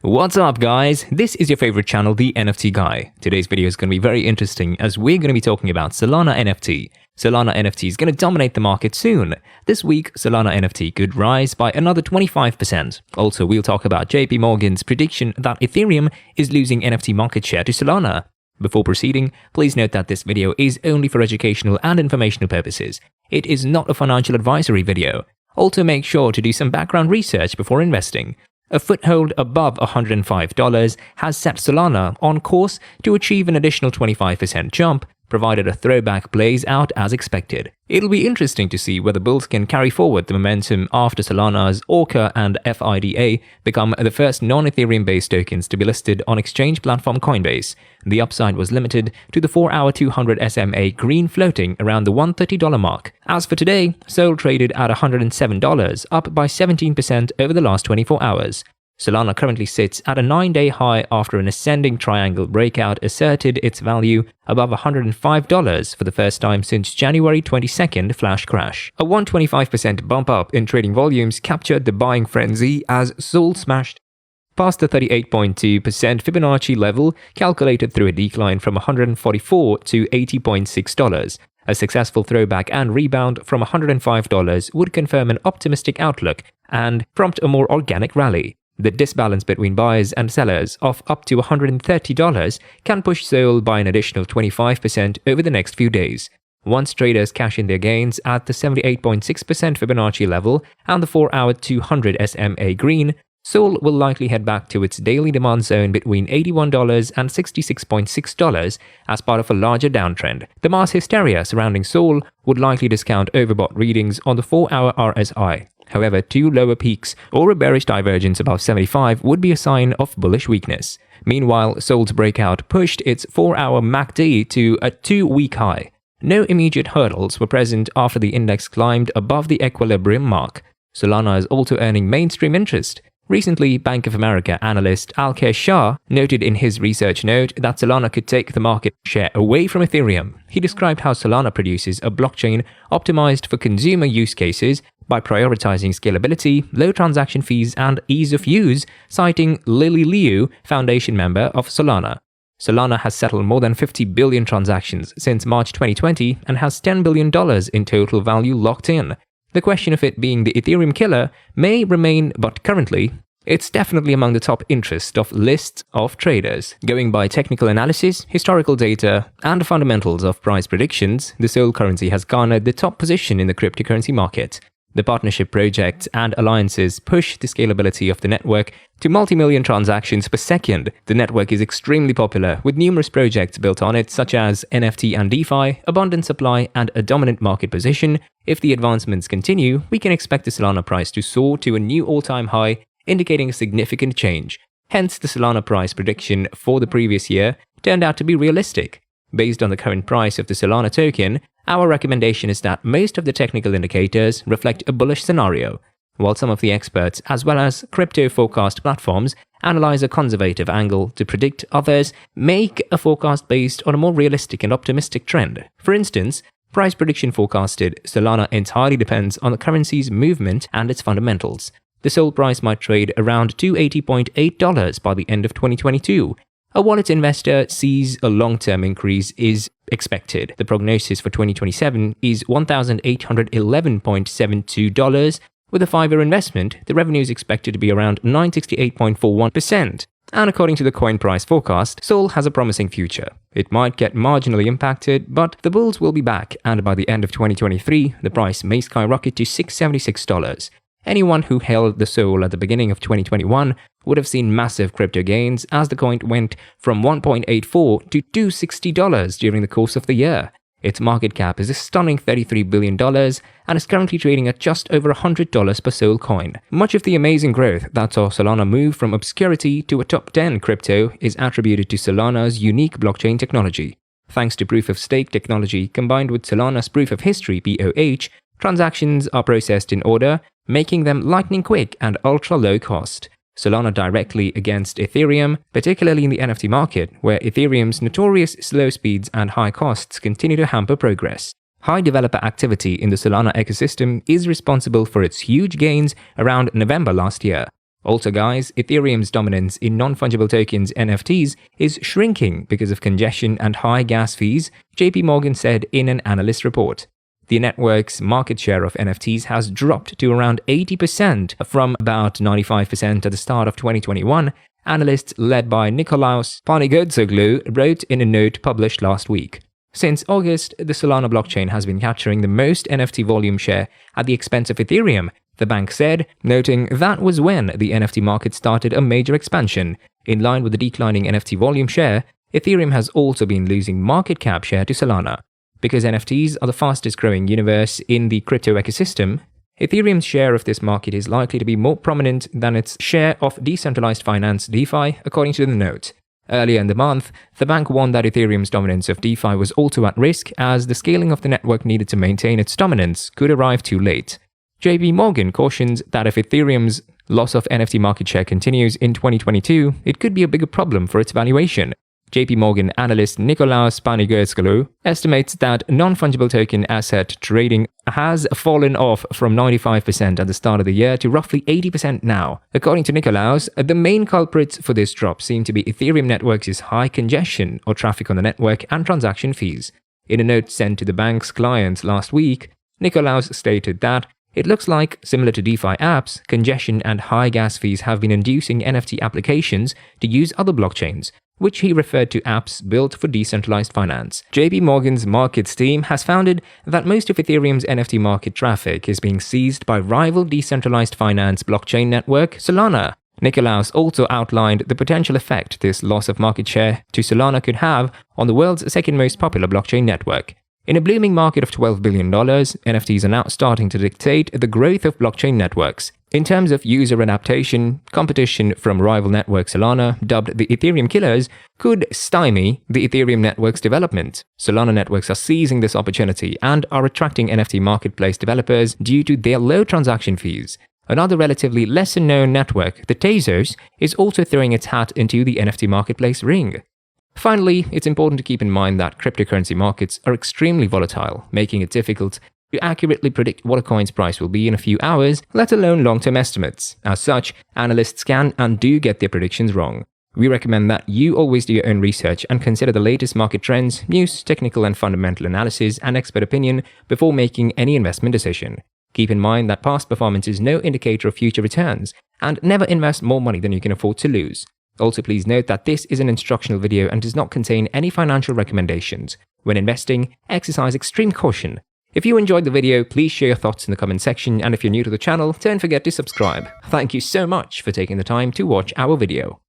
What's up guys, this is your favorite channel, the NFT Guy. Today's video is going to be very interesting as we're going to be talking about Solana NFT. Solana NFT is going to dominate the market soon. This week, Solana NFT could rise by another 25%. Also, we'll talk about JPMorgan's prediction that Ethereum is losing NFT market share to Solana. Before proceeding, please note that this video is only for educational and informational purposes. It is not a financial advisory video. Also, make sure to do some background research before investing. A foothold above $105 has set Solana on course to achieve an additional 25% jump, provided a throwback plays out as expected. It'll be interesting to see whether bulls can carry forward the momentum after Solana's Orca and FIDA become the first non-Ethereum based tokens to be listed on exchange platform Coinbase. The upside was limited to the 4-hour 200 SMA green floating around the $130 mark. As for today, Sol traded at $107, up by 17% over the last 24 hours. Solana currently sits at a 9-day high after an ascending triangle breakout asserted its value above $105 for the first time since January 22nd flash crash. A 125% bump up in trading volumes captured the buying frenzy as Sol smashed past the 38.2% Fibonacci level calculated through a decline from $144 to $80.6. A successful throwback and rebound from $105 would confirm an optimistic outlook and prompt a more organic rally. The disbalance between buyers and sellers of up to $130 can push Sol by an additional 25% over the next few days. Once traders cash in their gains at the 78.6% Fibonacci level and the 4-hour 200 SMA green, Sol will likely head back to its daily demand zone between $81 and $66.6 as part of a larger downtrend. The mass hysteria surrounding Sol would likely discount overbought readings on the 4-hour RSI. However, two lower peaks or a bearish divergence above 75 would be a sign of bullish weakness. Meanwhile, Sol's breakout pushed its 4-hour MACD to a 2-week high. No immediate hurdles were present after the index climbed above the equilibrium mark. Solana is also earning mainstream interest. Recently, Bank of America analyst Alkesh Shah noted in his research note that Solana could take the market share away from Ethereum. He described how Solana produces a blockchain optimized for consumer use cases by prioritizing scalability, low transaction fees, and ease of use, citing Lily Liu, foundation member of Solana. Solana has settled more than 50 billion transactions since March 2020 and has $10 billion in total value locked in. The question of it being the Ethereum killer may remain, but currently, it's definitely among the top interest of lists of traders. Going by technical analysis, historical data, and fundamentals of price predictions, the Sol currency has garnered the top position in the cryptocurrency market. The partnership projects and alliances push the scalability of the network to multi-million transactions per second. The network is extremely popular, with numerous projects built on it such as NFT and DeFi, abundant supply, and a dominant market position. If the advancements continue, we can expect the Solana price to soar to a new all-time high, indicating a significant change. Hence, the Solana price prediction for the previous year turned out to be realistic. Based on the current price of the Solana token, our recommendation is that most of the technical indicators reflect a bullish scenario, while some of the experts as well as crypto forecast platforms analyze a conservative angle to predict. Others make a forecast based on a more realistic and optimistic trend. For instance, price prediction forecasted Solana entirely depends on the currency's movement and its fundamentals. The Sol price might trade around $280.8 by the end of 2022. A wallet investor sees a long-term increase is expected. The prognosis for 2027 is $1,811.72. With a 5-year investment, the revenue is expected to be around 968.41%. And according to the coin price forecast, Sol has a promising future. It might get marginally impacted, but the bulls will be back, and by the end of 2023, the price may skyrocket to $676. Anyone who held the Sol at the beginning of 2021 would have seen massive crypto gains as the coin went from $1.84 to $260 during the course of the year. Its market cap is a stunning $33 billion and is currently trading at just over $100 per Sol coin. Much of the amazing growth that saw Solana move from obscurity to a top 10 crypto is attributed to Solana's unique blockchain technology. Thanks to proof-of-stake technology combined with Solana's proof-of-history (POH), transactions are processed in order, making them lightning quick and ultra-low cost. Solana directly against Ethereum, particularly in the NFT market, where Ethereum's notorious slow speeds and high costs continue to hamper progress. High developer activity in the Solana ecosystem is responsible for its huge gains around November last year. Also guys, Ethereum's dominance in non-fungible tokens NFTs is shrinking because of congestion and high gas fees, JPMorgan said in an analyst report. The network's market share of NFTs has dropped to around 80% from about 95% at the start of 2021, analysts led by Nikolaos Panigotsoglu wrote in a note published last week. Since August, the Solana blockchain has been capturing the most NFT volume share at the expense of Ethereum, the bank said, noting that was when the NFT market started a major expansion. In line with the declining NFT volume share, Ethereum has also been losing market cap share to Solana. Because NFTs are the fastest growing universe in the crypto ecosystem, Ethereum's share of this market is likely to be more prominent than its share of decentralized finance DeFi, according to the note. Earlier in the month, the bank warned that Ethereum's dominance of DeFi was also at risk as the scaling of the network needed to maintain its dominance could arrive too late. JPMorgan cautions that if Ethereum's loss of NFT market share continues in 2022, it could be a bigger problem for its valuation. JPMorgan analyst Nikolaos Panigotsoglu estimates that non-fungible token asset trading has fallen off from 95% at the start of the year to roughly 80% now. According to Nikolaos, the main culprits for this drop seem to be Ethereum networks' high congestion or traffic on the network and transaction fees. In a note sent to the bank's clients last week, Nikolaos stated that it looks like, similar to DeFi apps, congestion and high gas fees have been inducing NFT applications to use other blockchains, which he referred to apps built for decentralized finance. JPMorgan's markets team has found that most of Ethereum's NFT market traffic is being seized by rival decentralized finance blockchain network Solana. Nikolaos also outlined the potential effect this loss of market share to Solana could have on the world's second most popular blockchain network. In a blooming market of $12 billion, NFTs are now starting to dictate the growth of blockchain networks. In terms of user adaptation, competition from rival network Solana, dubbed the Ethereum killers, could stymie the Ethereum network's development. Solana networks are seizing this opportunity and are attracting NFT marketplace developers due to their low transaction fees. Another relatively lesser-known network, the Tezos, is also throwing its hat into the NFT marketplace ring. Finally, it's important to keep in mind that cryptocurrency markets are extremely volatile, making it difficult to accurately predict what a coin's price will be in a few hours, let alone long-term estimates. As such, analysts can and do get their predictions wrong. We recommend that you always do your own research and consider the latest market trends, news, technical and fundamental analysis, and expert opinion before making any investment decision. Keep in mind that past performance is no indicator of future returns, and never invest more money than you can afford to lose. Also, please note that this is an instructional video and does not contain any financial recommendations. When investing, exercise extreme caution. If you enjoyed the video, please share your thoughts in the comment section, and if you're new to the channel, don't forget to subscribe. Thank you so much for taking the time to watch our video.